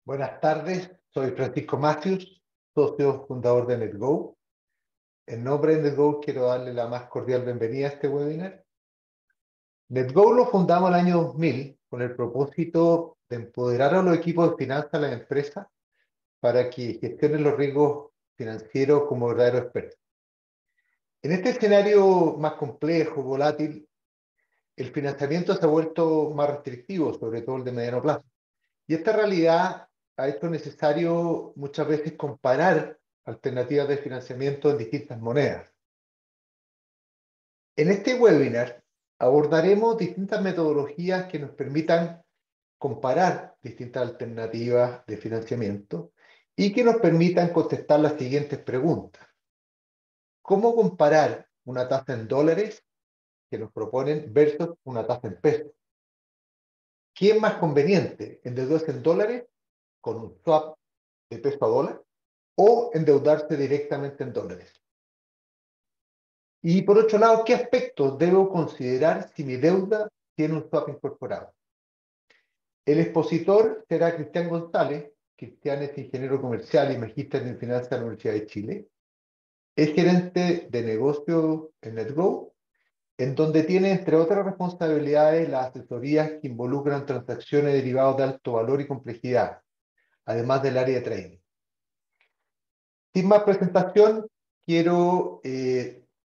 Buenas tardes, soy Francisco Matthews, socio fundador de NetGo. En nombre de NetGo quiero darle la más cordial bienvenida a este webinar. NetGo lo fundamos el año 2000 con el propósito de empoderar a los equipos de finanzas de las empresas para que gestionen los riesgos financieros como verdaderos expertos. En este escenario más complejo, volátil, el financiamiento se ha vuelto más restrictivo, sobre todo el de mediano plazo. Y esta realidad ha hecho necesario muchas veces comparar alternativas de financiamiento en distintas monedas. En este webinar abordaremos distintas metodologías que nos permitan comparar distintas alternativas de financiamiento y que nos permitan contestar las siguientes preguntas. ¿Cómo comparar una tasa en dólares que nos proponen versus una tasa en pesos? ¿Qué es más conveniente, endeudarse en dólares con un swap de peso a dólar o endeudarse directamente en dólares? Y por otro lado, ¿qué aspectos debo considerar si mi deuda tiene un swap incorporado? El expositor será Cristian González. Cristian es ingeniero comercial y magíster en finanzas de la Universidad de Chile. Es gerente de negocio en NetGo, en donde tiene, entre otras responsabilidades, las asesorías que involucran transacciones derivadas de alto valor y complejidad, además del área de trading. Sin más presentación, quiero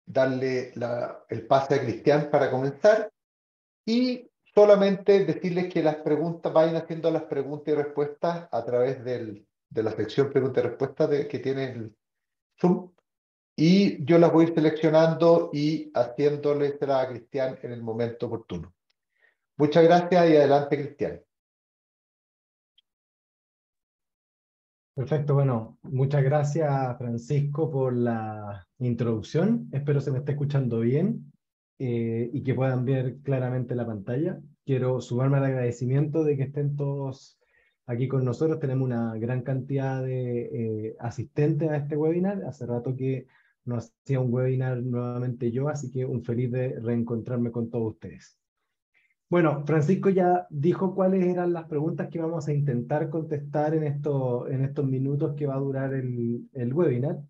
darle el pase a Cristian para comenzar y solamente decirles que las preguntas, vayan haciendo las preguntas y respuestas a través de la sección preguntas y respuestas que tiene el Zoom, y yo las voy a ir seleccionando y haciéndoles a Cristian en el momento oportuno. Muchas gracias y adelante, Cristian. Perfecto, bueno, muchas gracias Francisco por la introducción. Espero se me esté escuchando bien y que puedan ver claramente la pantalla. Quiero sumarme al agradecimiento de que estén todos aquí con nosotros. Tenemos una gran cantidad de asistentes a este webinar. Hace rato que no hacía un webinar nuevamente yo, así que un feliz de reencontrarme con todos ustedes. Bueno, Francisco ya dijo cuáles eran las preguntas que vamos a intentar contestar en estos minutos que va a durar el webinar.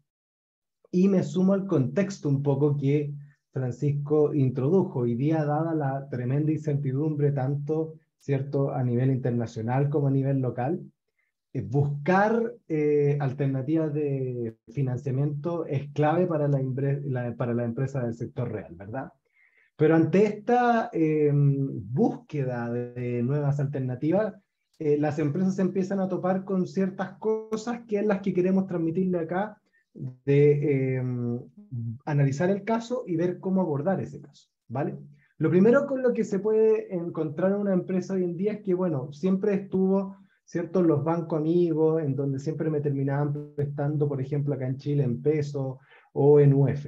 Y me sumo al contexto un poco que Francisco introdujo. Hoy día, dada la tremenda incertidumbre, tanto ¿cierto? A nivel internacional como a nivel local, buscar alternativas de financiamiento es clave para para la empresa del sector real, ¿verdad? Pero ante esta búsqueda de nuevas alternativas, las empresas empiezan a topar con ciertas cosas que es las que queremos transmitirle acá, de analizar el caso y ver cómo abordar ese caso, ¿vale? Lo primero con lo que se puede encontrar en una empresa hoy en día es que, bueno, siempre estuvo, ¿cierto?, los bancos amigos, en donde siempre me terminaban prestando, por ejemplo, acá en Chile, en peso o en UF.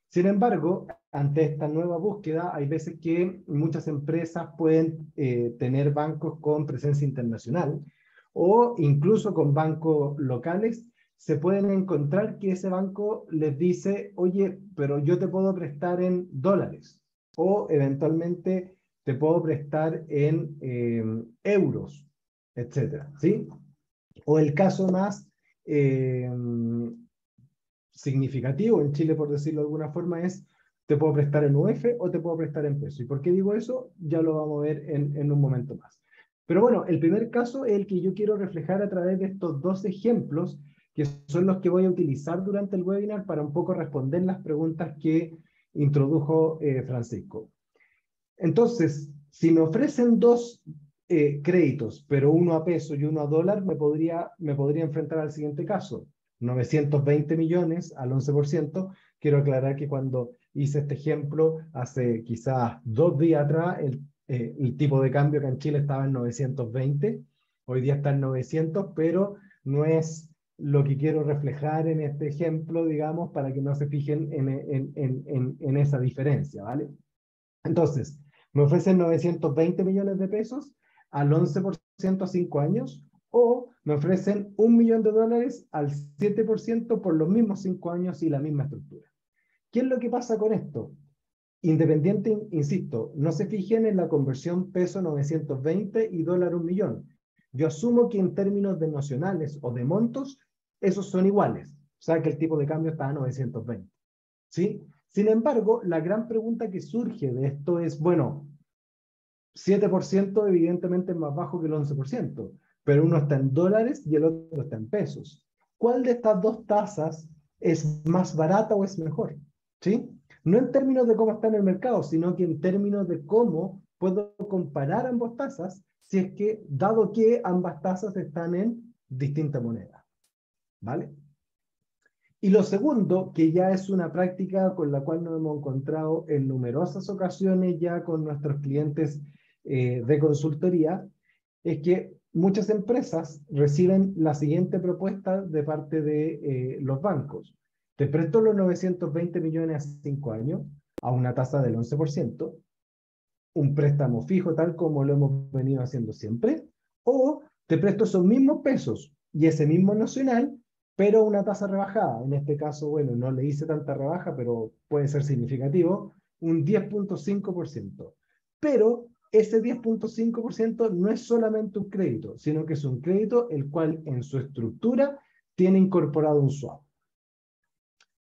Sin embargo, ante esta nueva búsqueda, hay veces que muchas empresas pueden tener bancos con presencia internacional o incluso con bancos locales. Se pueden encontrar que ese banco les dice, oye, pero yo te puedo prestar en dólares o eventualmente te puedo prestar en euros, etcétera, ¿sí? O el caso más significativo en Chile, por decirlo de alguna forma, es te puedo prestar en UF o te puedo prestar en peso. ¿Y por qué digo eso? Ya lo vamos a ver en un momento más. Pero bueno, el primer caso es el que yo quiero reflejar a través de estos dos ejemplos, que son los que voy a utilizar durante el webinar para un poco responder las preguntas que introdujo Francisco. Entonces, si me ofrecen dos créditos, pero uno a peso y uno a dólar, me podría enfrentar al siguiente caso. 920 millones al 11%. Quiero aclarar que cuando hice este ejemplo, hace quizás 2 días atrás, el tipo de cambio que en Chile estaba en 920, hoy día está en 900, pero no es lo que quiero reflejar en este ejemplo, digamos, para que no se fijen en esa diferencia, ¿vale? Entonces, me ofrecen 920 millones de pesos al 11% a 5 años, o me ofrecen $1.000.000 al 7% por los mismos 5 años y la misma estructura. ¿Qué es lo que pasa con esto? Independiente, insisto, no se fijen en la conversión peso 920 y dólar 1.000.000. yo asumo que en términos de nocionales o de montos, esos son iguales. O sea que el tipo de cambio está a 920. ¿Sí? Sin embargo, la gran pregunta que surge de esto es, bueno, 7% evidentemente es más bajo que el 11%, pero uno está en dólares y el otro está en pesos. ¿Cuál de estas dos tasas es más barata o es mejor? ¿Sí? No en términos de cómo está en el mercado, sino que en términos de cómo puedo comparar ambas tasas, si es que, dado que ambas tasas están en distinta moneda. ¿Vale? Y lo segundo, que ya es una práctica con la cual nos hemos encontrado en numerosas ocasiones ya con nuestros clientes de consultoría, es que muchas empresas reciben la siguiente propuesta de parte de los bancos. Te presto los 920 millones a 5 años a una tasa del 11%, un préstamo fijo tal como lo hemos venido haciendo siempre, o te presto esos mismos pesos y ese mismo nacional, pero una tasa rebajada. En este caso, bueno, no le hice tanta rebaja, pero puede ser significativo, un 10,5%. Pero ese 10,5% no es solamente un crédito, sino que es un crédito el cual en su estructura tiene incorporado un swap.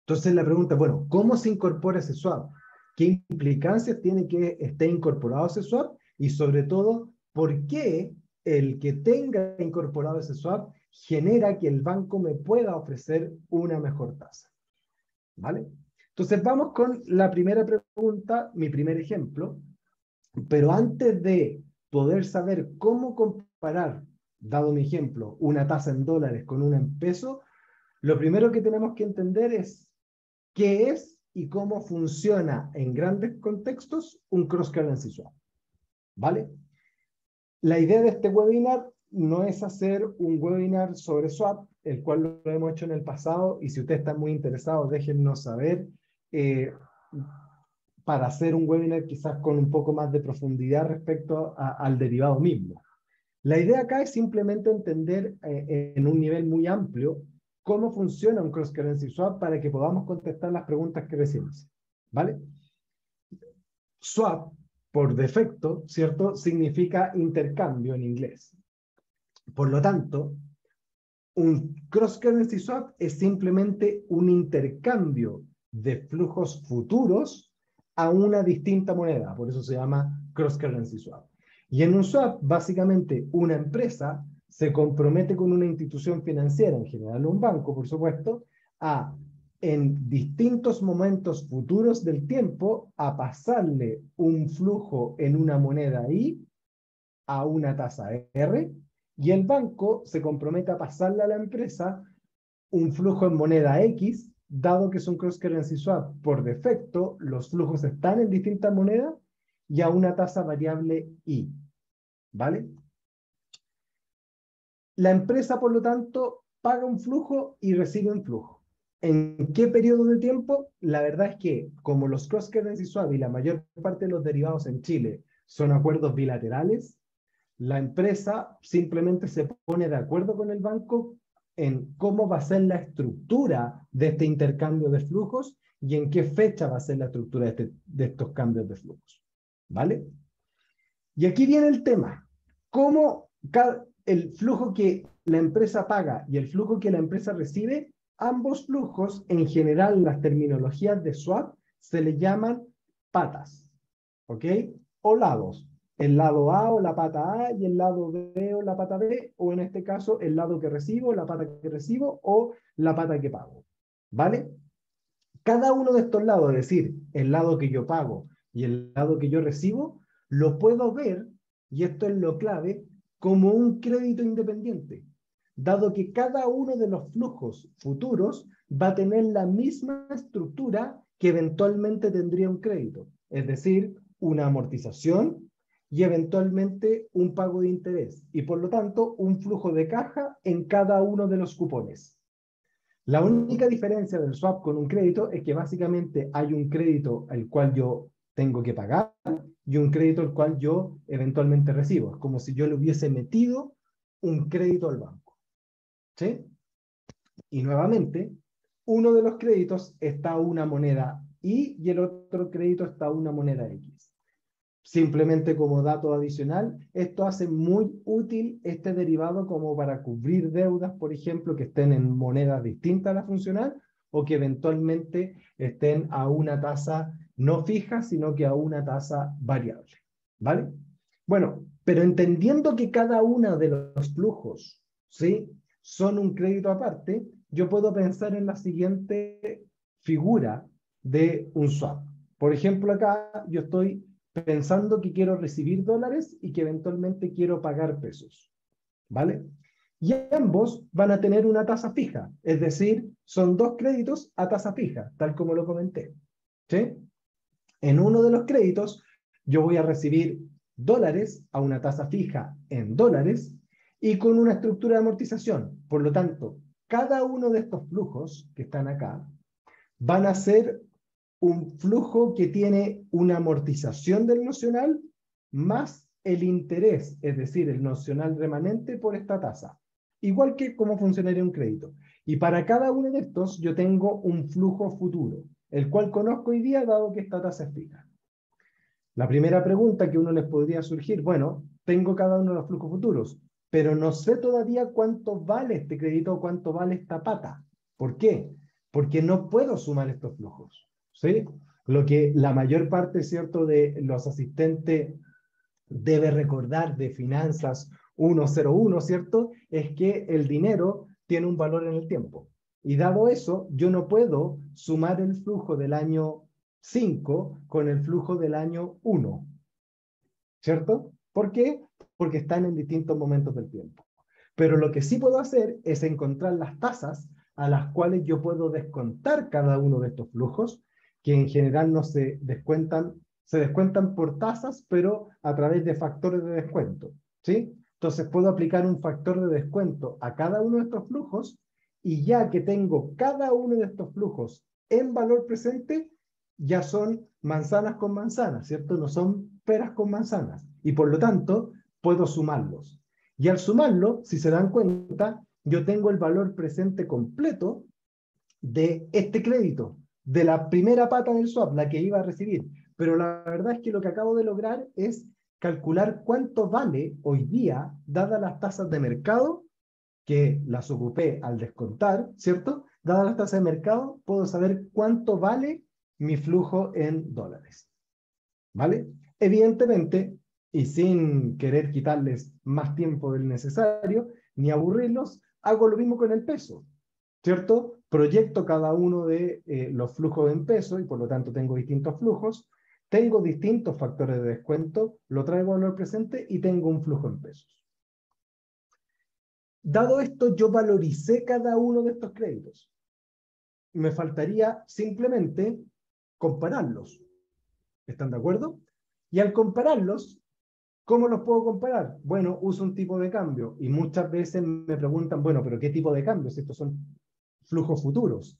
Entonces la pregunta, bueno, ¿cómo se incorpora ese swap? ¿Qué implicancias tiene que esté incorporado ese swap? Y sobre todo, ¿por qué el que tenga incorporado ese swap genera que el banco me pueda ofrecer una mejor tasa? ¿Vale? Entonces vamos con la primera pregunta, mi primer ejemplo, pero antes de poder saber cómo comparar, dado mi ejemplo, una tasa en dólares con una en peso, lo primero que tenemos que entender es qué es y cómo funciona en grandes contextos un cross-currency swap. ¿Vale? La idea de este webinar no es hacer un webinar sobre swap, el cual lo hemos hecho en el pasado, y si ustedes están muy interesados, déjennos saber para hacer un webinar quizás con un poco más de profundidad respecto al derivado mismo. La idea acá es simplemente entender en un nivel muy amplio cómo funciona un cross-currency swap para que podamos contestar las preguntas que recibimos. ¿Vale? Swap, por defecto, ¿cierto? Significa intercambio en inglés. Por lo tanto, un cross-currency swap es simplemente un intercambio de flujos futuros a una distinta moneda. Por eso se llama cross-currency swap. Y en un swap, básicamente, una empresa se compromete con una institución financiera, en general un banco, por supuesto, en distintos momentos futuros del tiempo, a pasarle un flujo en una moneda I a una tasa R, y el banco se compromete a pasarle a la empresa un flujo en moneda X, dado que es un cross-currency swap. Por defecto, los flujos están en distintas monedas y a una tasa variable I. ¿Vale? La empresa, por lo tanto, paga un flujo y recibe un flujo. ¿En qué periodo de tiempo? La verdad es que, como los cross-currency swap y la mayor parte de los derivados en Chile son acuerdos bilaterales, la empresa simplemente se pone de acuerdo con el banco en cómo va a ser la estructura de este intercambio de flujos y en qué fecha va a ser la estructura de estos cambios de flujos. ¿Vale? Y aquí viene el tema. ¿Cómo el flujo que la empresa paga y el flujo que la empresa recibe, ambos flujos, en general, las terminologías de swap se le llaman patas, ¿ok? O lados. El lado A o la pata A y el lado B o la pata B, o en este caso el lado que recibo, la pata que recibo o la pata que pago. ¿Vale? Cada uno de estos lados, es decir, el lado que yo pago y el lado que yo recibo, lo puedo ver, y esto es lo clave, como un crédito independiente, dado que cada uno de los flujos futuros va a tener la misma estructura que eventualmente tendría un crédito, es decir, una amortización y eventualmente un pago de interés, y por lo tanto un flujo de caja en cada uno de los cupones. La única diferencia del swap con un crédito es que básicamente hay un crédito al cual yo tengo que pagar y un crédito al cual yo eventualmente recibo. Es como si yo le hubiese metido un crédito al banco. ¿Sí? Y nuevamente, uno de los créditos está a una moneda Y y el otro crédito está a una moneda X. simplemente como dato adicional, esto hace muy útil este derivado como para cubrir deudas, por ejemplo, que estén en monedas distintas a la funcional o que eventualmente estén a una tasa no fija, sino que a una tasa variable. ¿Vale? Bueno, pero entendiendo que cada uno de los flujos, ¿sí?, son un crédito aparte, yo puedo pensar en la siguiente figura de un swap. Por ejemplo, acá yo estoy pensando que quiero recibir dólares y que eventualmente quiero pagar pesos, ¿vale? Y ambos van a tener una tasa fija, es decir, son dos créditos a tasa fija, tal como lo comenté, ¿sí? En uno de los créditos yo voy a recibir dólares a una tasa fija en dólares y con una estructura de amortización. Por lo tanto, cada uno de estos flujos que están acá van a ser un flujo que tiene una amortización del nocional más el interés, es decir, el nocional remanente por esta tasa. Igual que cómo funcionaría un crédito. Y para cada uno de estos yo tengo un flujo futuro, el cual conozco hoy día dado que esta tasa es fija. La primera pregunta que uno les podría surgir, bueno, tengo cada uno de los flujos futuros, pero no sé todavía cuánto vale este crédito o cuánto vale esta pata. ¿Por qué? Porque no puedo sumar estos flujos, ¿sí? Lo que la mayor parte, ¿cierto?, de los asistentes debe recordar de finanzas 101, ¿cierto?, es que el dinero tiene un valor en el tiempo. Y dado eso, yo no puedo sumar el flujo del año 5 con el flujo del año 1, ¿cierto? ¿Por qué? Porque están en distintos momentos del tiempo. Pero lo que sí puedo hacer es encontrar las tasas a las cuales yo puedo descontar cada uno de estos flujos, que en general no se descuentan por tasas, pero a través de factores de descuento, ¿sí? Entonces puedo aplicar un factor de descuento a cada uno de estos flujos y ya que tengo cada uno de estos flujos en valor presente, ya son manzanas con manzanas, ¿cierto? No son peras con manzanas. Y por lo tanto, puedo sumarlos. Y al sumarlo, si se dan cuenta, yo tengo el valor presente completo de este crédito, de la primera pata del swap, la que iba a recibir. Pero la verdad es que lo que acabo de lograr es calcular cuánto vale hoy día, dadas las tasas de mercado, que las ocupé al descontar, ¿cierto? Dadas las tasas de mercado, puedo saber cuánto vale mi flujo en dólares, ¿vale? Evidentemente, y sin querer quitarles más tiempo del necesario, ni aburrirlos, hago lo mismo con el peso, ¿cierto? Proyecto cada uno de los flujos en peso y por lo tanto tengo distintos flujos, tengo distintos factores de descuento, lo traigo a valor presente y tengo un flujo en pesos. Dado esto, yo valoricé cada uno de estos créditos. Me faltaría simplemente compararlos. ¿Están de acuerdo? Y al compararlos, ¿cómo los puedo comparar? Bueno, uso un tipo de cambio y muchas veces me preguntan, bueno, pero ¿qué tipo de cambios? Estos son flujos futuros.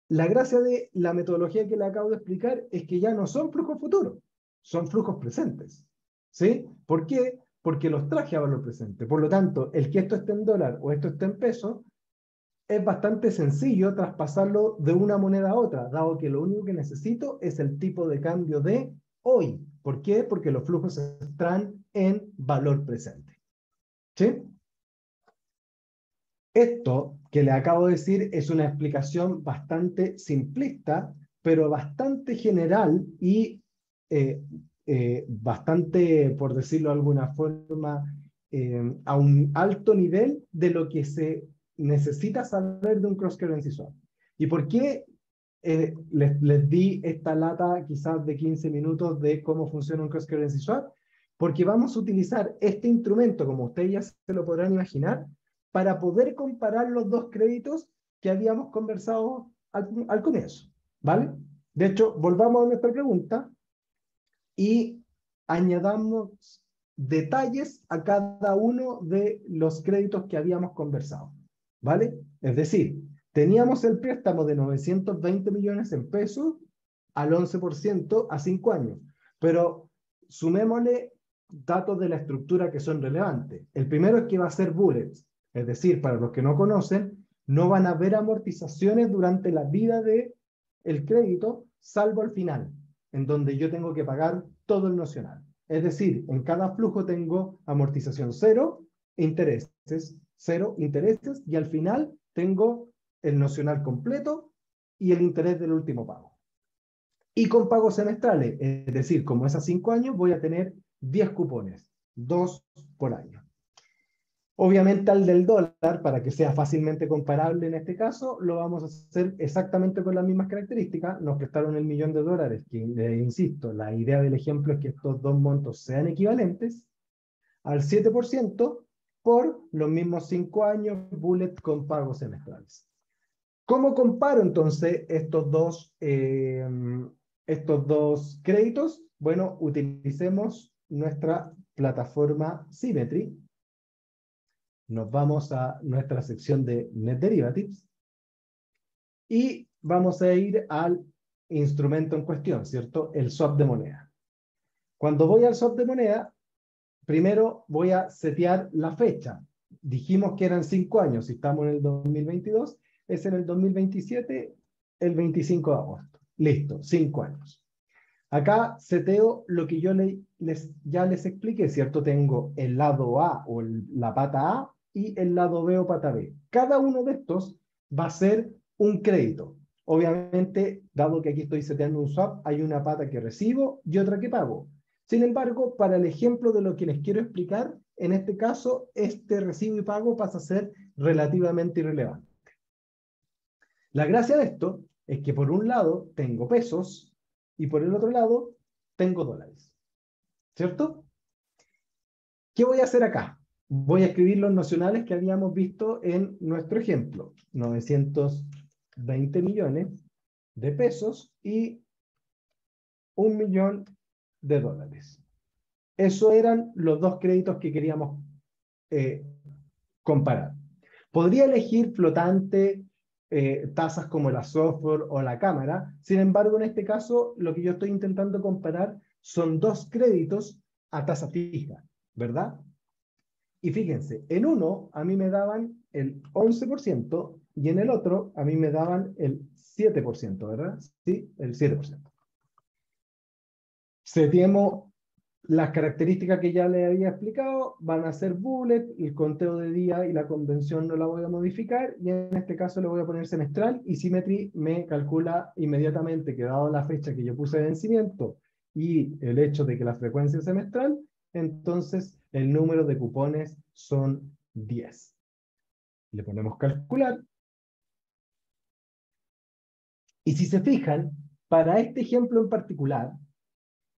La gracia de la metodología que le acabo de explicar es que ya no son flujos futuros, son flujos presentes. ¿Sí? ¿Por qué? Porque los traje a valor presente. Por lo tanto, el que esto esté en dólar o esto esté en peso, es bastante sencillo traspasarlo de una moneda a otra, dado que lo único que necesito es el tipo de cambio de hoy. ¿Por qué? Porque los flujos están en valor presente. ¿Sí? Esto que le acabo de decir es una explicación bastante simplista, pero bastante general y bastante, por decirlo de alguna forma, a un alto nivel de lo que se necesita saber de un cross-currency swap. ¿Y por qué les di esta lata quizás de 15 minutos de cómo funciona un cross-currency swap? Porque vamos a utilizar este instrumento, como ustedes ya se lo podrán imaginar, para poder comparar los dos créditos que habíamos conversado al comienzo, ¿vale? De hecho, volvamos a nuestra pregunta y añadamos detalles a cada uno de los créditos que habíamos conversado, ¿vale? Es decir, teníamos el préstamo de 920 millones en pesos al 11% a 5 años, pero sumémosle datos de la estructura que son relevantes. El primero es que va a ser bullets, es decir, para los que no conocen, no van a haber amortizaciones durante la vida del crédito, salvo al final. en donde yo tengo que pagar todo el nocional. Es decir, en cada flujo tengo amortización cero intereses, y al final tengo el nocional completo y el interés del último pago. Y con pagos semestrales, es decir, como es a 5 años, voy a tener 10 cupones, 2 por año. Obviamente al del dólar, para que sea fácilmente comparable en este caso, lo vamos a hacer exactamente con las mismas características. Nos prestaron $1.000.000, que insisto, la idea del ejemplo es que estos dos montos sean equivalentes al 7% por los mismos 5 años, bullet con pagos semestrales. ¿Cómo comparo entonces estos dos créditos? Bueno, utilicemos nuestra plataforma Symmetry. Nos vamos a nuestra sección de Net Derivatives y vamos a ir al instrumento en cuestión, ¿cierto? El swap de moneda. Cuando voy al swap de moneda, primero voy a setear la fecha. Dijimos que eran 5 años, si estamos en el 2022, es en el 2027, el 25 de agosto. Listo, 5 años. Acá seteo lo que yo ya les expliqué, ¿cierto? Tengo el lado A o la pata A y el lado B o pata B. Cada uno de estos va a ser un crédito. Obviamente, dado que aquí estoy seteando un swap, hay una pata que recibo y otra que pago. Sin embargo, para el ejemplo de lo que les quiero explicar, en este caso, este recibo y pago pasa a ser relativamente irrelevante. La gracia de esto es que por un lado tengo pesos y por el otro lado tengo dólares, ¿cierto? ¿Qué voy a hacer acá? Voy a escribir los nocionales que habíamos visto en nuestro ejemplo. 920 millones de pesos y 1.000.000 de dólares. Esos eran los dos créditos que queríamos comparar. Podría elegir flotante, tasas como la software o la cámara. Sin embargo, en este caso, lo que yo estoy intentando comparar son dos créditos a tasa fija, ¿verdad? Y fíjense, en uno a mí me daban el 11% y en el otro a mí me daban el 7%, ¿verdad? Sí, el 7%. Seteemos las características que ya les había explicado, van a ser bullet, el conteo de día y la convención no la voy a modificar, y en este caso le voy a poner semestral, y Symmetry me calcula inmediatamente que dado la fecha que yo puse de vencimiento y el hecho de que la frecuencia es semestral, entonces el número de cupones son 10. Le ponemos calcular, y si se fijan, para este ejemplo en particular,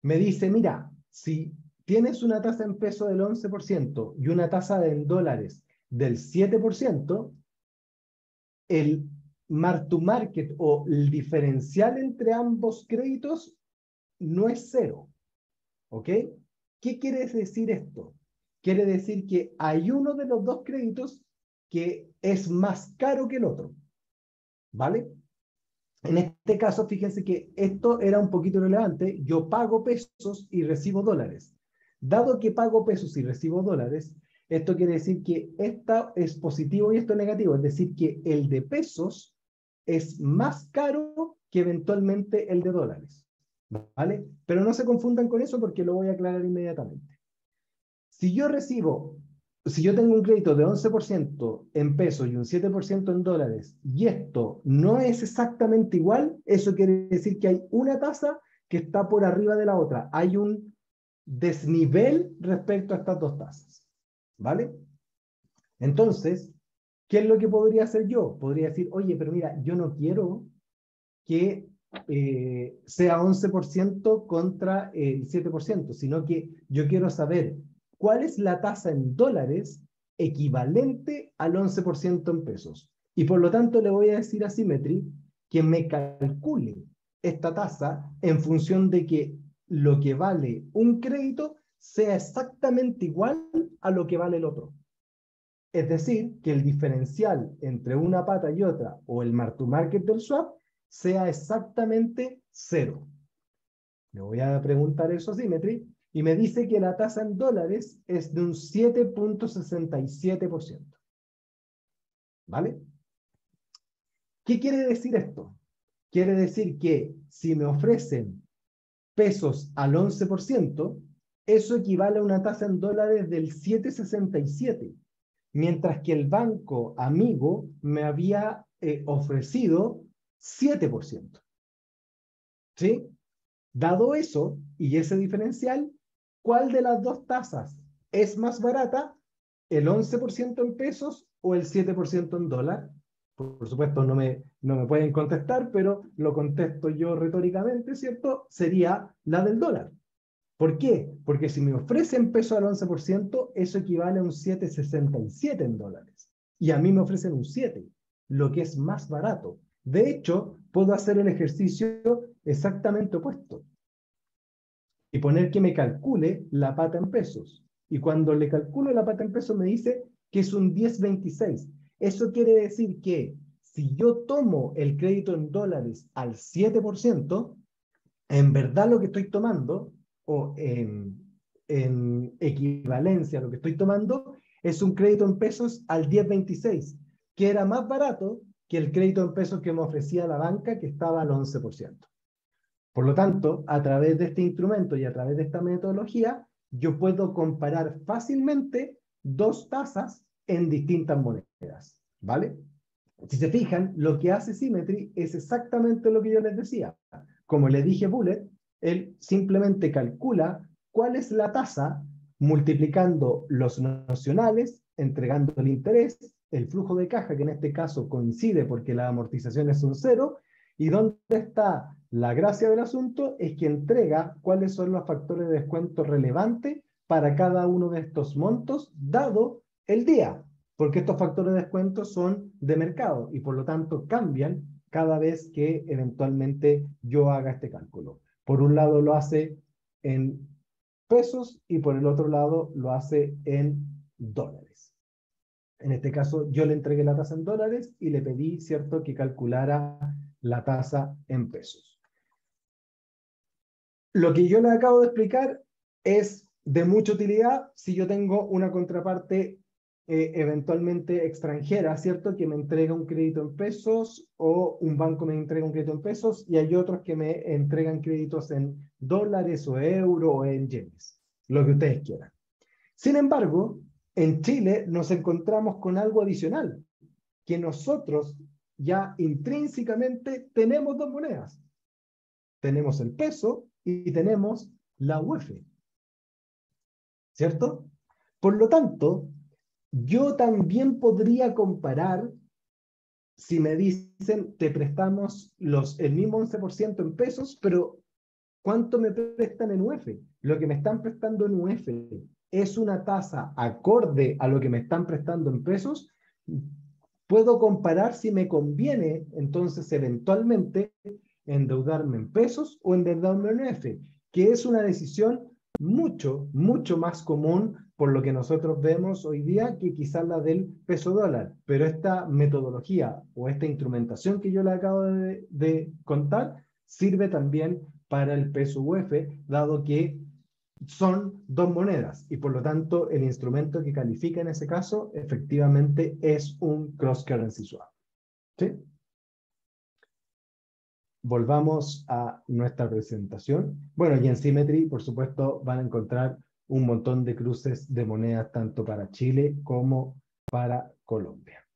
me dice, mira, si tienes una tasa en peso del 11% y una tasa en dólares del 7%, el mark to market o el diferencial entre ambos créditos no es cero. ¿Ok? ¿Qué quiere decir esto? Quiere decir que hay uno de los dos créditos que es más caro que el otro. ¿Vale? En este caso, fíjense que esto era un poquito relevante. Yo pago pesos y recibo dólares. Dado que pago pesos y recibo dólares, esto quiere decir que esto es positivo y esto es negativo. Es decir, que el de pesos es más caro que eventualmente el de dólares. ¿Vale? Pero no se confundan con eso porque lo voy a aclarar inmediatamente. Si yo tengo un crédito de 11% en pesos y un 7% en dólares, y esto no es exactamente igual, eso quiere decir que hay una tasa que está por arriba de la otra. Hay un desnivel respecto a estas dos tasas. ¿Vale? Entonces, ¿qué es lo que podría hacer yo? Podría decir, oye, pero mira, yo no quiero que sea 11% contra el 7%, sino que yo quiero saber cuál es la tasa en dólares equivalente al 11% en pesos. Y por lo tanto le voy a decir a Symmetry que me calcule esta tasa en función de que lo que vale un crédito sea exactamente igual a lo que vale el otro. Es decir, que el diferencial entre una pata y otra, o el mark to market del swap, sea exactamente cero. Le voy a preguntar eso a Symmetry y me dice que la tasa en dólares es de un 7.67%. ¿Vale? ¿Qué quiere decir esto? Quiere decir que si me ofrecen pesos al 11%, eso equivale a una tasa en dólares del 7,67, mientras que el banco amigo me había ofrecido 7%. ¿Sí? Dado eso y ese diferencial, ¿cuál de las dos tasas es más barata? ¿El 11% en pesos o el 7% en dólar? Por supuesto, no me pueden contestar, pero lo contesto yo retóricamente, ¿cierto? Sería la del dólar. ¿Por qué? Porque si me ofrecen peso al 11%, eso equivale a un 7,67 en dólares. Y a mí me ofrecen un 7, lo que es más barato. De hecho, puedo hacer el ejercicio exactamente opuesto y poner que me calcule la pata en pesos. Y cuando le calculo la pata en pesos me dice que es un 10,26. Eso quiere decir que si yo tomo el crédito en dólares al 7%, en verdad lo que estoy tomando, o en equivalencia a lo que estoy tomando, es un crédito en pesos al 10,26, que era más barato que el crédito en pesos que me ofrecía la banca, que estaba al 11%. Por lo tanto, a través de este instrumento y a través de esta metodología, yo puedo comparar fácilmente dos tasas en distintas monedas, ¿vale? Si se fijan, lo que hace Symmetry es exactamente lo que yo les decía. Como le dije a Bullet, él simplemente calcula cuál es la tasa multiplicando los nocionales, entregando el interés, el flujo de caja, que en este caso coincide porque las amortizaciones son cero, y dónde está la gracia del asunto es que entrega cuáles son los factores de descuento relevantes para cada uno de estos montos, dado el día, porque estos factores de descuento son de mercado y por lo tanto cambian cada vez que eventualmente yo haga este cálculo. Por un lado lo hace en pesos y por el otro lado lo hace en dólares. En este caso yo le entregué la tasa en dólares y le pedí, ¿cierto?, que calculara la tasa en pesos. Lo que yo le acabo de explicar es de mucha utilidad si yo tengo una contraparte eventualmente extranjera, ¿cierto?, que me entrega un crédito en pesos, o un banco me entrega un crédito en pesos, y hay otros que me entregan créditos en dólares o euros o en yenes, lo que ustedes quieran. Sin embargo, en Chile nos encontramos con algo adicional, que nosotros ya intrínsecamente tenemos dos monedas. Tenemos el peso y tenemos la UF, ¿cierto? Por lo tanto, yo también podría comparar, si me dicen, te prestamos el mismo 11% en pesos, pero ¿cuánto me prestan en UF? Lo que me están prestando en UF es una tasa acorde a lo que me están prestando en pesos. Puedo comparar si me conviene, entonces, eventualmente, endeudarme en pesos o endeudarme en UF, que es una decisión mucho, mucho más común por lo que nosotros vemos hoy día que quizás la del peso dólar. Pero esta metodología o esta instrumentación que yo le acabo de contar sirve también para el peso UF, dado que son dos monedas y por lo tanto el instrumento que califica en ese caso efectivamente es un cross-currency swap. ¿Sí? Volvamos a nuestra presentación. Bueno, y en Symmetry, por supuesto, van a encontrar un montón de cruces de monedas tanto para Chile como para Colombia.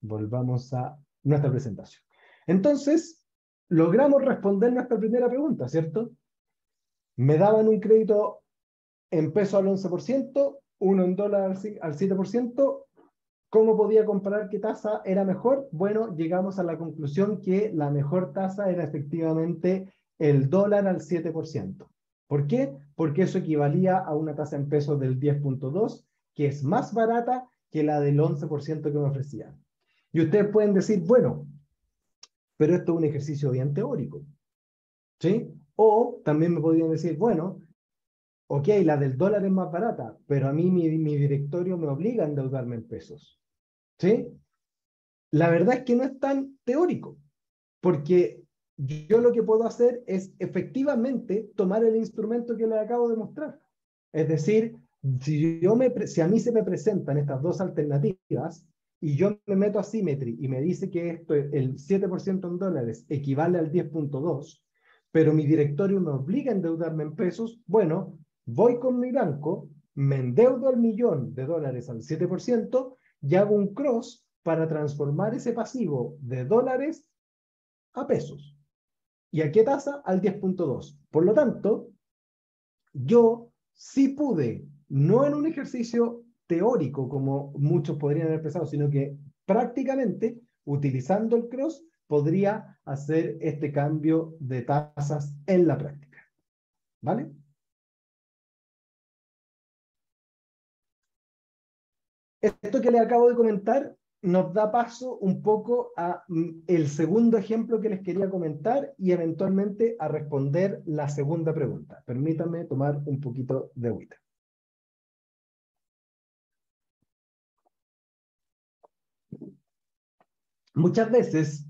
Volvamos a nuestra presentación. Entonces, logramos responder nuestra primera pregunta, ¿cierto? Me daban un crédito en peso al 11%, uno en dólar al 7%. ¿Cómo podía comparar qué tasa era mejor? Bueno, llegamos a la conclusión que la mejor tasa era efectivamente el dólar al 7%. ¿Por qué? Porque eso equivalía a una tasa en pesos del 10,2, que es más barata que la del 11% que me ofrecían. Y ustedes pueden decir, bueno, pero esto es un ejercicio bien teórico, ¿sí? O también me podrían decir, bueno, ok, la del dólar es más barata, pero a mí mi directorio me obliga a endeudarme en pesos. ¿Sí? La verdad es que no es tan teórico, porque yo lo que puedo hacer es efectivamente tomar el instrumento que les acabo de mostrar. Es decir, si a mí se me presentan estas dos alternativas y yo me meto a Symmetry y me dice que esto, el 7% en dólares equivale al 10,2, pero mi directorio me obliga a endeudarme en pesos, bueno, voy con mi banco, me endeudo al $1.000.000 al 7% y hago un cross para transformar ese pasivo de dólares a pesos. ¿Y a qué tasa? Al 10.2. Por lo tanto, yo sí pude, no en un ejercicio teórico como muchos podrían haber pensado, sino que prácticamente utilizando el cross podría hacer este cambio de tasas en la práctica. ¿Vale? Esto que les acabo de comentar nos da paso un poco a el segundo ejemplo que les quería comentar y eventualmente a responder la segunda pregunta. Permítanme tomar un poquito de agüita. Muchas veces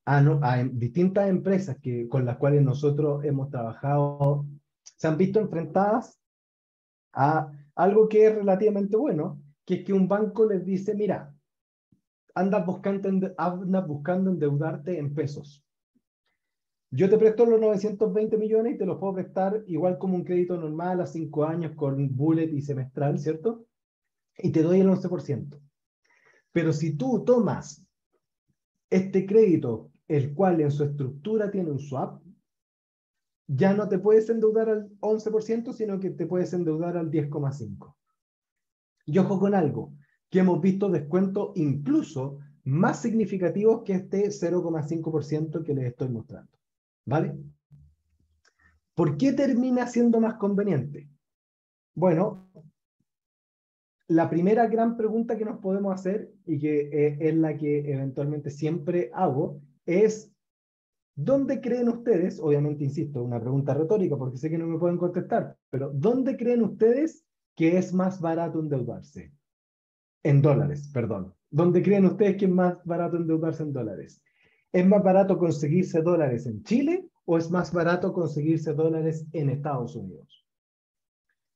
a distintas empresas con las cuales nosotros hemos trabajado se han visto enfrentadas a algo que es relativamente bueno, que es que un banco les dice, mira, andas buscando endeudarte en pesos. Yo te presto los 920 millones y te los puedo prestar igual como un crédito normal a 5 años con bullet y semestral, ¿cierto? Y te doy el 11%. Pero si tú tomas este crédito, el cual en su estructura tiene un swap, ya no te puedes endeudar al 11%, sino que te puedes endeudar al 10,5%. Y ojo con algo, que hemos visto descuentos incluso más significativos que este 0,5% que les estoy mostrando. ¿Vale? ¿Por qué termina siendo más conveniente? Bueno, la primera gran pregunta que nos podemos hacer, y que es la que eventualmente siempre hago, es ¿dónde creen ustedes? Obviamente, insisto, una pregunta retórica porque sé que no me pueden contestar, pero ¿dónde creen ustedes que es más barato endeudarse? En dólares, perdón. ¿Dónde creen ustedes que es más barato endeudarse en dólares? ¿Es más barato conseguirse dólares en Chile o es más barato conseguirse dólares en Estados Unidos?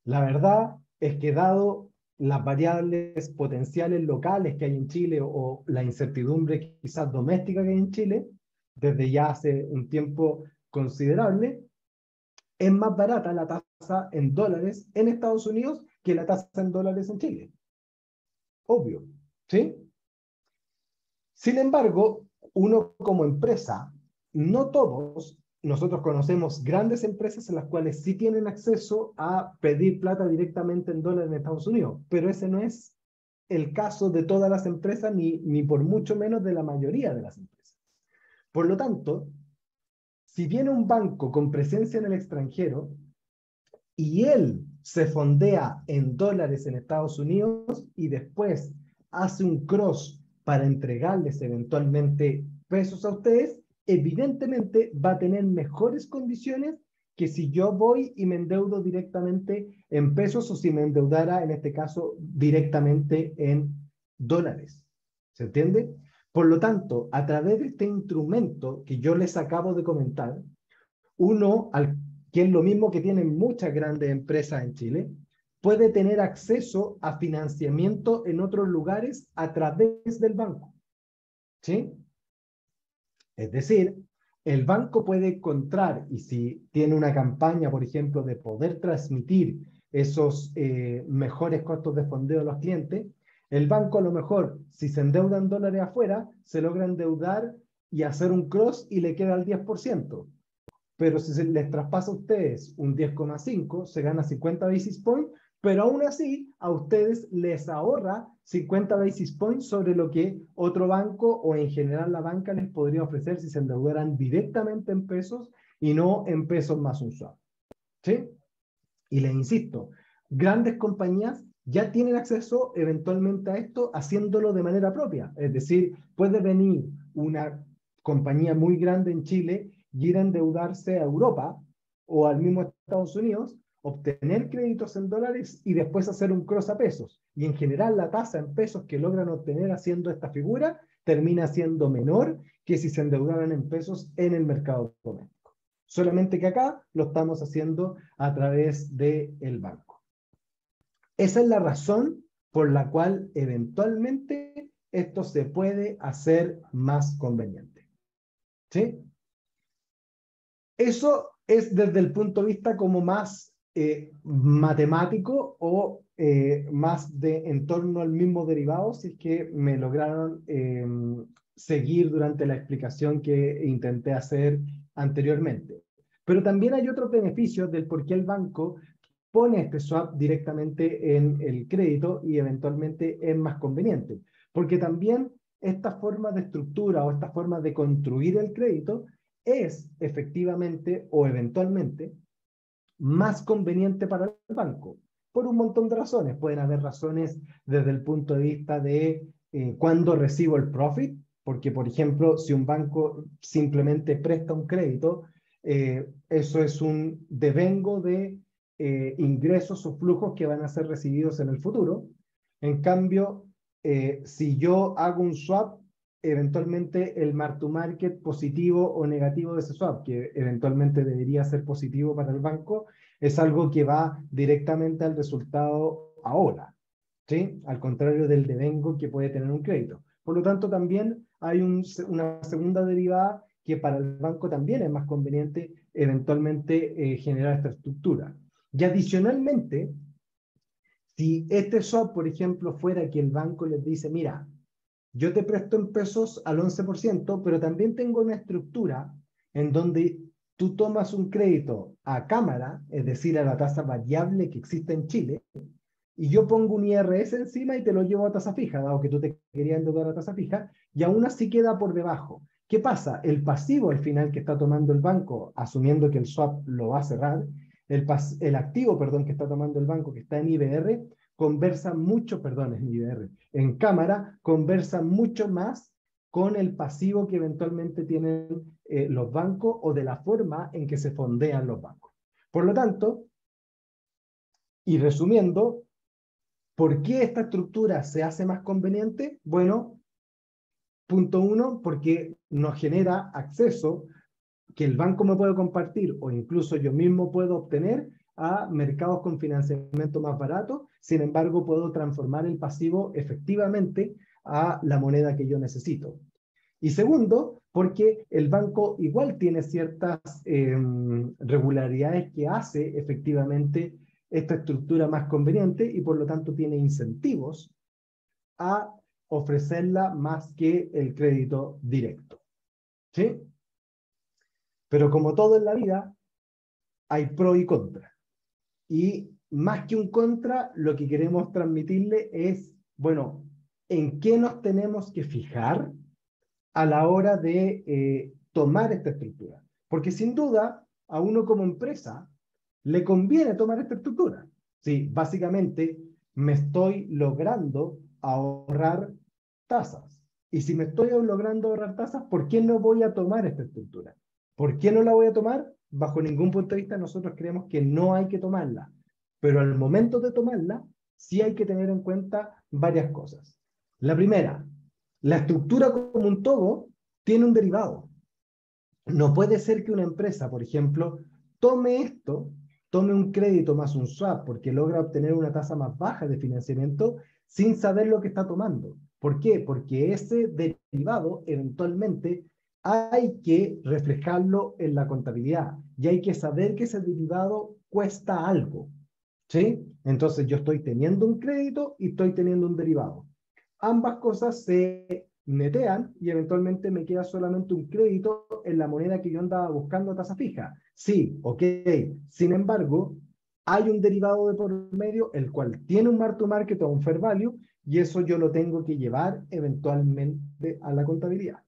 La verdad es que dado las variables potenciales locales que hay en Chile o la incertidumbre quizás doméstica que hay en Chile, desde ya hace un tiempo considerable, es más barata la tasa en dólares en Estados Unidos que la tasa en dólares en Chile. Obvio, ¿sí? Sin embargo, uno como empresa, no todos, nosotros conocemos grandes empresas en las cuales sí tienen acceso a pedir plata directamente en dólares en Estados Unidos, pero ese no es el caso de todas las empresas, ni por mucho menos de la mayoría de las empresas. Por lo tanto, si viene un banco con presencia en el extranjero y él se fondea en dólares en Estados Unidos y después hace un cross para entregarles eventualmente pesos a ustedes, evidentemente va a tener mejores condiciones que si yo voy y me endeudo directamente en pesos o si me endeudara, en este caso, directamente en dólares. ¿Se entiende? Por lo tanto, a través de este instrumento que yo les acabo de comentar, uno, que es lo mismo que tienen muchas grandes empresas en Chile, puede tener acceso a financiamiento en otros lugares a través del banco. ¿Sí? Es decir, el banco puede encontrar, y si tiene una campaña, por ejemplo, de poder transmitir esos mejores costos de fondeo a los clientes, el banco a lo mejor, si se endeudan dólares afuera, se logra endeudar y hacer un cross y le queda el 10%. Pero si se les traspasa a ustedes un 10,5, se gana 50 basis points, pero aún así a ustedes les ahorra 50 basis points sobre lo que otro banco o en general la banca les podría ofrecer si se endeudaran directamente en pesos y no en pesos más un swap. ¿Sí? Y les insisto, grandes compañías ya tienen acceso eventualmente a esto haciéndolo de manera propia. Es decir, puede venir una compañía muy grande en Chile y ir a endeudarse a Europa o al mismo Estados Unidos, obtener créditos en dólares y después hacer un cross a pesos. Y en general la tasa en pesos que logran obtener haciendo esta figura termina siendo menor que si se endeudaran en pesos en el mercado doméstico. Solamente que acá lo estamos haciendo a través del banco. Esa es la razón por la cual eventualmente esto se puede hacer más conveniente. ¿Sí? Eso es desde el punto de vista como más matemático o más de en torno al mismo derivado, si es que me lograron seguir durante la explicación que intenté hacer anteriormente. Pero también hay otros beneficios del por qué el banco pone este swap directamente en el crédito y eventualmente es más conveniente. Porque también esta forma de estructura o esta forma de construir el crédito es efectivamente o eventualmente más conveniente para el banco, por un montón de razones. Pueden haber razones desde el punto de vista de cuándo recibo el profit, porque por ejemplo, si un banco simplemente presta un crédito, eso es un devengo de ingresos o flujos que van a ser recibidos en el futuro. En cambio, si yo hago un swap, eventualmente el mark to market positivo o negativo de ese swap, que eventualmente debería ser positivo para el banco, es algo que va directamente al resultado ahora, ¿sí? Al contrario del devengo que puede tener un crédito. Por lo tanto, también hay una segunda derivada que para el banco también es más conveniente eventualmente generar esta estructura. Y adicionalmente, si este swap, por ejemplo, fuera que el banco les dice, mira, yo te presto en pesos al 11%, pero también tengo una estructura en donde tú tomas un crédito a cámara, es decir, a la tasa variable que existe en Chile, y yo pongo un IRS encima y te lo llevo a tasa fija, dado que tú te querías endeudar a tasa fija, y aún así queda por debajo. ¿Qué pasa? El pasivo al final que está tomando el banco, asumiendo que el swap lo va a cerrar, el activo, perdón, que está tomando el banco, que está en IBR, conversa mucho, perdón, en IBR, en cámara, conversa mucho más con el pasivo que eventualmente tienen los bancos o de la forma en que se fondean los bancos. Por lo tanto, y resumiendo, ¿por qué esta estructura se hace más conveniente? Bueno, punto uno, porque nos genera acceso que el banco me puede compartir o incluso yo mismo puedo obtener a mercados con financiamiento más barato. Sin embargo, puedo transformar el pasivo efectivamente a la moneda que yo necesito. Y segundo, porque el banco igual tiene ciertas regularidades que hace efectivamente esta estructura más conveniente y por lo tanto tiene incentivos a ofrecerla más que el crédito directo. ¿Sí? Pero como todo en la vida, hay pro y contra. Y más que un contra, lo que queremos transmitirle es, bueno, ¿en qué nos tenemos que fijar a la hora de tomar esta estructura? Porque sin duda, a uno como empresa le conviene tomar esta estructura. Sí, básicamente me estoy logrando ahorrar tasas. Y si me estoy logrando ahorrar tasas, ¿por qué no voy a tomar esta estructura? ¿Por qué no la voy a tomar? Bajo ningún punto de vista nosotros creemos que no hay que tomarla. Pero al momento de tomarla, sí hay que tener en cuenta varias cosas. La primera, la estructura como un todo tiene un derivado. No puede ser que una empresa, por ejemplo, tome esto, tome un crédito más un swap porque logra obtener una tasa más baja de financiamiento sin saber lo que está tomando. ¿Por qué? Porque ese derivado eventualmente hay que reflejarlo en la contabilidad y hay que saber que ese derivado cuesta algo. ¿Sí? Entonces yo estoy teniendo un crédito y estoy teniendo un derivado. Ambas cosas se netean y eventualmente me queda solamente un crédito en la moneda que yo andaba buscando a tasa fija. Sí, ok. Sin embargo, hay un derivado de por medio, el cual tiene un mark to market o un fair value, y eso yo lo tengo que llevar eventualmente a la contabilidad.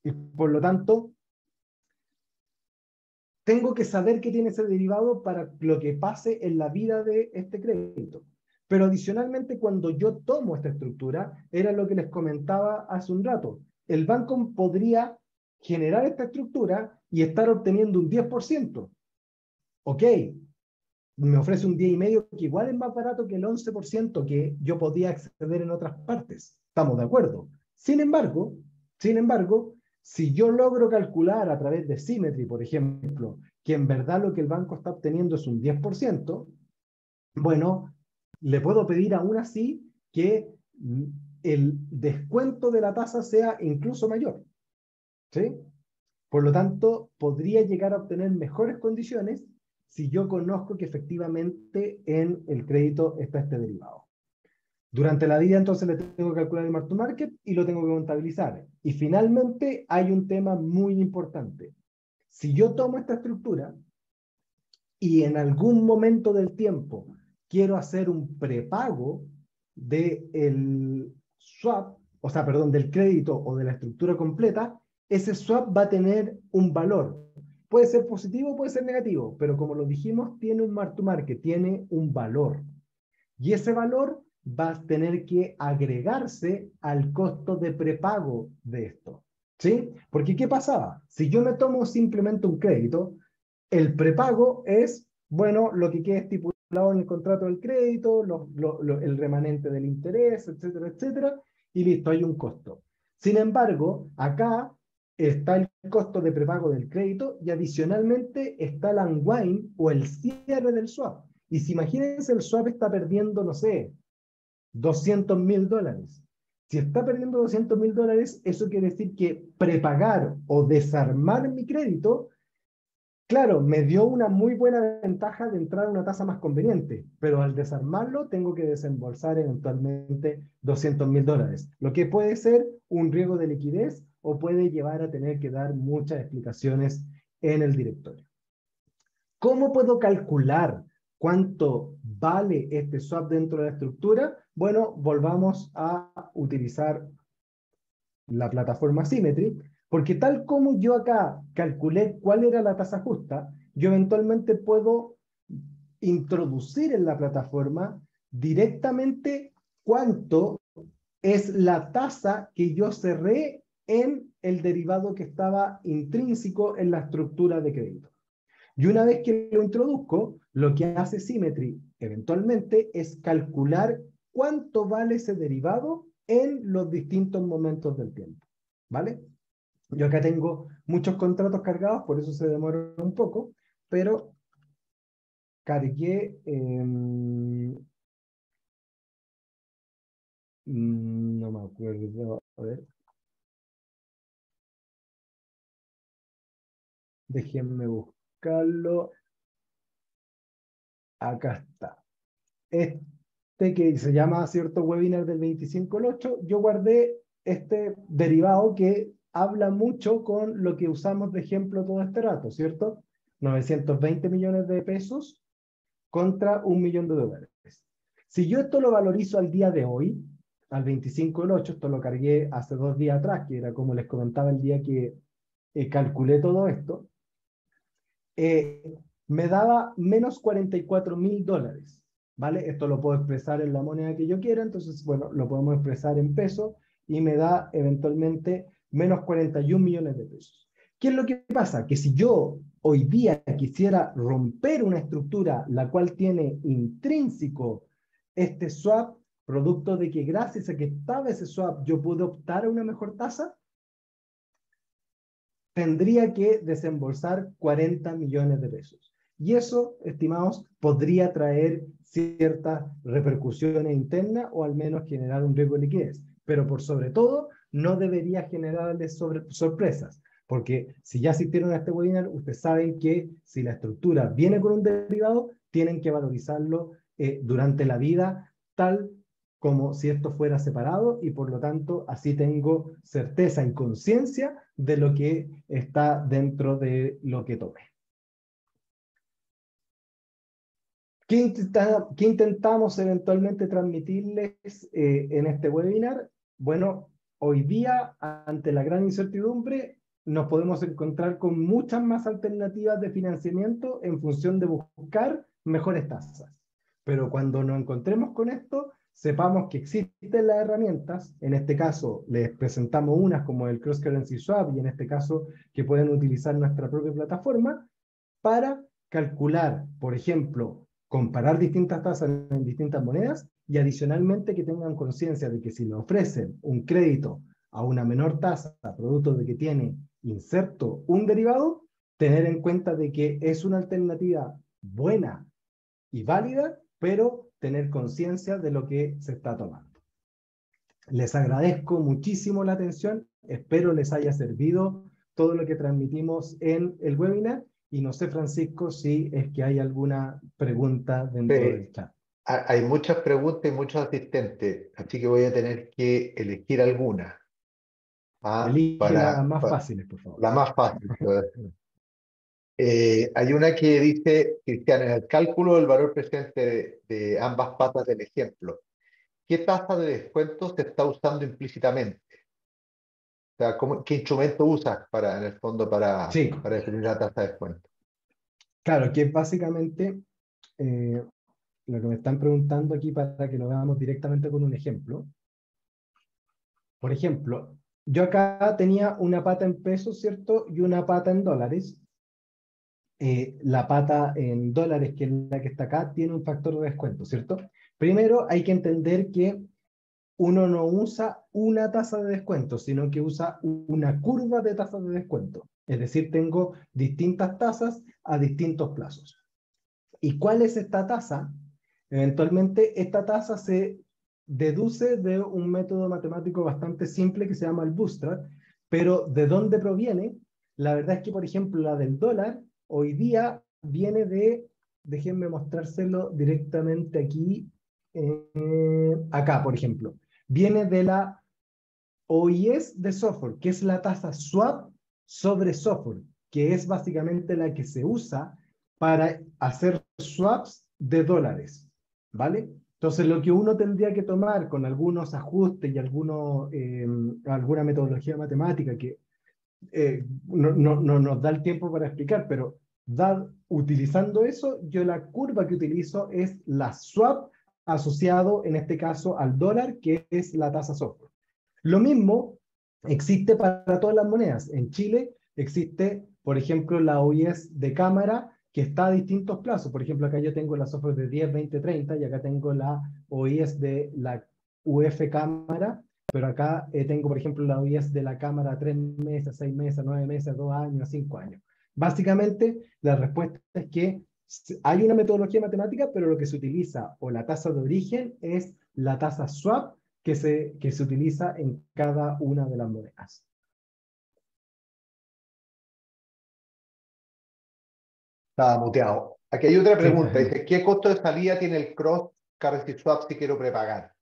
Y por lo tanto, tengo que saber que tiene ese derivado para lo que pase en la vida de este crédito. Pero adicionalmente, cuando yo tomo esta estructura, era lo que les comentaba hace un rato, el banco podría generar esta estructura y estar obteniendo un 10%. Ok, me ofrece un 10,5 que igual es más barato que el 11% que yo podía acceder en otras partes. Estamos de acuerdo. Sin embargo, si yo logro calcular a través de Symmetry, por ejemplo, que en verdad lo que el banco está obteniendo es un 10%, bueno, le puedo pedir aún así que el descuento de la tasa sea incluso mayor. ¿Sí? Por lo tanto, podría llegar a obtener mejores condiciones si yo conozco que efectivamente en el crédito está este derivado. Durante la vida, entonces, le tengo que calcular el mark to market y lo tengo que contabilizar. Y finalmente, hay un tema muy importante. Si yo tomo esta estructura y en algún momento del tiempo quiero hacer un prepago del swap, o sea, perdón, del crédito o de la estructura completa, ese swap va a tener un valor. Puede ser positivo, puede ser negativo, pero como lo dijimos, tiene un mark to market, tiene un valor. Y ese valor va a tener que agregarse al costo de prepago de esto. ¿Sí? Porque ¿qué pasaba? Si yo me tomo simplemente un crédito, el prepago es, bueno, lo que queda estipulado en el contrato del crédito, el remanente del interés, etcétera, etcétera, y listo, hay un costo. Sin embargo, acá está el costo de prepago del crédito y adicionalmente está el unwind o el cierre del swap. Y si imagínense, el swap está perdiendo, no sé, $200.000. Si está perdiendo $200.000, eso quiere decir que prepagar o desarmar mi crédito, claro, me dio una muy buena ventaja de entrar a una tasa más conveniente, pero al desarmarlo tengo que desembolsar eventualmente $200.000, lo que puede ser un riesgo de liquidez o puede llevar a tener que dar muchas explicaciones en el directorio. ¿Cómo puedo calcular cuánto vale este swap dentro de la estructura? Bueno, volvamos a utilizar la plataforma Symmetry, porque tal como yo acá calculé cuál era la tasa justa, yo eventualmente puedo introducir en la plataforma directamente cuánto es la tasa que yo cerré en el derivado que estaba intrínseco en la estructura de crédito. Y una vez que lo introduzco, lo que hace Symmetry eventualmente es calcular cuánto vale ese derivado en los distintos momentos del tiempo. ¿Vale? Yo acá tengo muchos contratos cargados, por eso se demora un poco, pero cargué... no me acuerdo, a ver. Déjenme buscarlo. Acá está. Este que se llama cierto webinar del 25/8, yo guardé este derivado que habla mucho con lo que usamos de ejemplo todo este rato, ¿cierto? 920 millones de pesos contra $1.000.000. Si yo esto lo valorizo al día de hoy, al 25/8, esto lo cargué hace 2 días atrás, que era como les comentaba el día que calculé todo esto, me daba menos $44.000, ¿vale? Esto lo puedo expresar en la moneda que yo quiera, entonces, bueno, lo podemos expresar en pesos y me da eventualmente menos 41 millones de pesos. ¿Qué es lo que pasa? Que si yo hoy día quisiera romper una estructura la cual tiene intrínseco este swap, producto de que gracias a que estaba ese swap yo pude optar a una mejor tasa, tendría que desembolsar 40 millones de pesos. Y eso, estimados, podría traer ciertas repercusiones internas o al menos generar un riesgo de liquidez. Pero por sobre todo, no debería generarles sorpresas. Porque si ya asistieron a este webinar, ustedes saben que si la estructura viene con un derivado, tienen que valorizarlo durante la vida, tal como si esto fuera separado, y por lo tanto así tengo certeza y conciencia de lo que está dentro de lo que tomé. ¿Qué intentamos eventualmente transmitirles en este webinar? Bueno, hoy día, ante la gran incertidumbre, nos podemos encontrar con muchas más alternativas de financiamiento en función de buscar mejores tasas. Pero cuando nos encontremos con esto, sepamos que existen las herramientas, en este caso les presentamos unas como el Cross Currency Swap y en este caso que pueden utilizar nuestra propia plataforma para calcular, por ejemplo, comparar distintas tasas en distintas monedas y adicionalmente que tengan conciencia de que si le ofrecen un crédito a una menor tasa, producto de que tiene inserto un derivado, tener en cuenta de que es una alternativa buena y válida, pero tener conciencia de lo que se está tomando. Les agradezco muchísimo la atención, espero les haya servido todo lo que transmitimos en el webinar. Y no sé, Francisco, si es que hay alguna pregunta dentro del chat. Hay muchas preguntas y muchos asistentes, así que voy a tener que elegir alguna. Elige las más fáciles, por favor. La más fácil. Hay una que dice, Cristian, en el cálculo del valor presente de ambas patas del ejemplo, ¿qué tasa de descuento se está usando implícitamente? O sea, ¿qué instrumento usas en el fondo, Sí, para definir la tasa de descuento? claro, que es básicamente lo que me están preguntando aquí para que lo veamos directamente con un ejemplo. Por ejemplo, yo acá tenía una pata en pesos, ¿cierto? Y una pata en dólares. La pata en dólares, que es la que está acá, tiene un factor de descuento, ¿cierto? Primero hay que entender que uno no usa una tasa de descuento, sino que usa una curva de tasas de descuento. Es decir, tengo distintas tasas a distintos plazos. ¿Y cuál es esta tasa? Eventualmente, esta tasa se deduce de un método matemático bastante simple que se llama el bootstrap, pero ¿de dónde proviene? La verdad es que, por ejemplo, la del dólar hoy día viene de, déjenme mostrárselo directamente aquí, acá, por ejemplo, viene de la OIS de software, que es la tasa swap sobre software, que es básicamente la que se usa para hacer swaps de dólares, ¿vale? Entonces, lo que uno tendría que tomar con algunos ajustes y alguna metodología matemática que no nos da el tiempo para explicar, pero utilizando eso, yo la curva que utilizo es la swap asociado, en este caso, al dólar, que es la tasa software. Lo mismo existe para todas las monedas. En Chile existe, por ejemplo, la OIS de cámara que está a distintos plazos. Por ejemplo, acá yo tengo la software de 10, 20, 30 y acá tengo la OIS de la UF cámara, pero acá tengo, por ejemplo, la OIS de la cámara a 3 meses, 6 meses, 9 meses, 2 años, 5 años. Básicamente, la respuesta es que hay una metodología matemática, pero lo que se utiliza o la tasa de origen es la tasa swap que se utiliza en cada una de las monedas. Estaba muteado. Aquí hay otra Sí. pregunta. Dice, ¿qué costo de salida tiene el cross currency swap si quiero prepagar?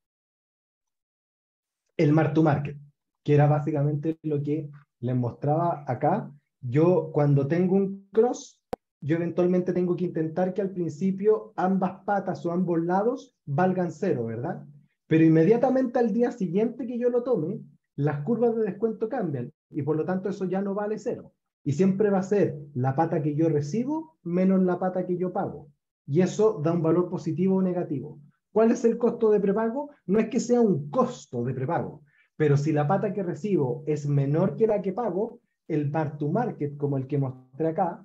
El mark to market, que era básicamente lo que les mostraba acá. Yo cuando tengo un cross, yo eventualmente tengo que intentar que al principio ambas patas o ambos lados valgan cero, ¿verdad? Pero inmediatamente al día siguiente que yo lo tome, las curvas de descuento cambian y por lo tanto eso ya no vale cero. Y siempre va a ser la pata que yo recibo menos la pata que yo pago. Y eso da un valor positivo o negativo. ¿Cuál es el costo de prepago? No es que sea un costo de prepago, pero si la pata que recibo es menor que la que pago, el mark to market, como el que mostré acá,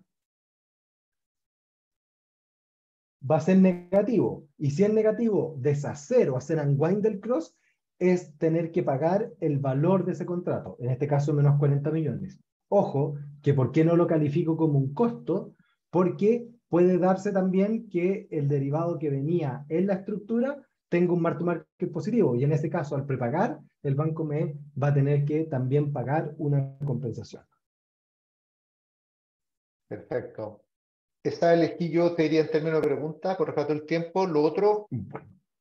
va a ser negativo. Y si es negativo, deshacer o hacer unwind del cross es tener que pagar el valor de ese contrato, en este caso menos 40 millones. Ojo, que ¿por qué no lo califico como un costo? Porque puede darse también que el derivado que venía en la estructura tenga un mark to market positivo y en ese caso al prepagar el banco me va a tener que también pagar una compensación. Perfecto. Esa elegí yo, te diría en términos de pregunta, por respeto del tiempo. Lo otro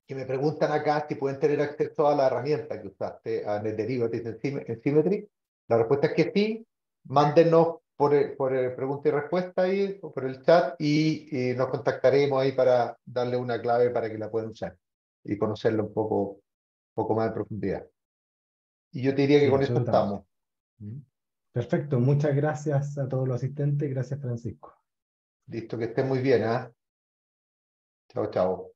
que me preguntan acá si pueden tener acceso a la herramienta que usaste, a NetDerivatives en Symmetry. La respuesta es que sí. Mándenos por pregunta y respuesta ahí, por el chat, y nos contactaremos ahí para darle una clave para que la puedan usar y conocerla poco más en profundidad. Y yo te diría que Sí, con esto absolutamente. estamos. ¿Mm? Perfecto, muchas gracias a todos los asistentes, gracias Francisco. Listo, que esté muy bien, ¿ah? Chao, chao.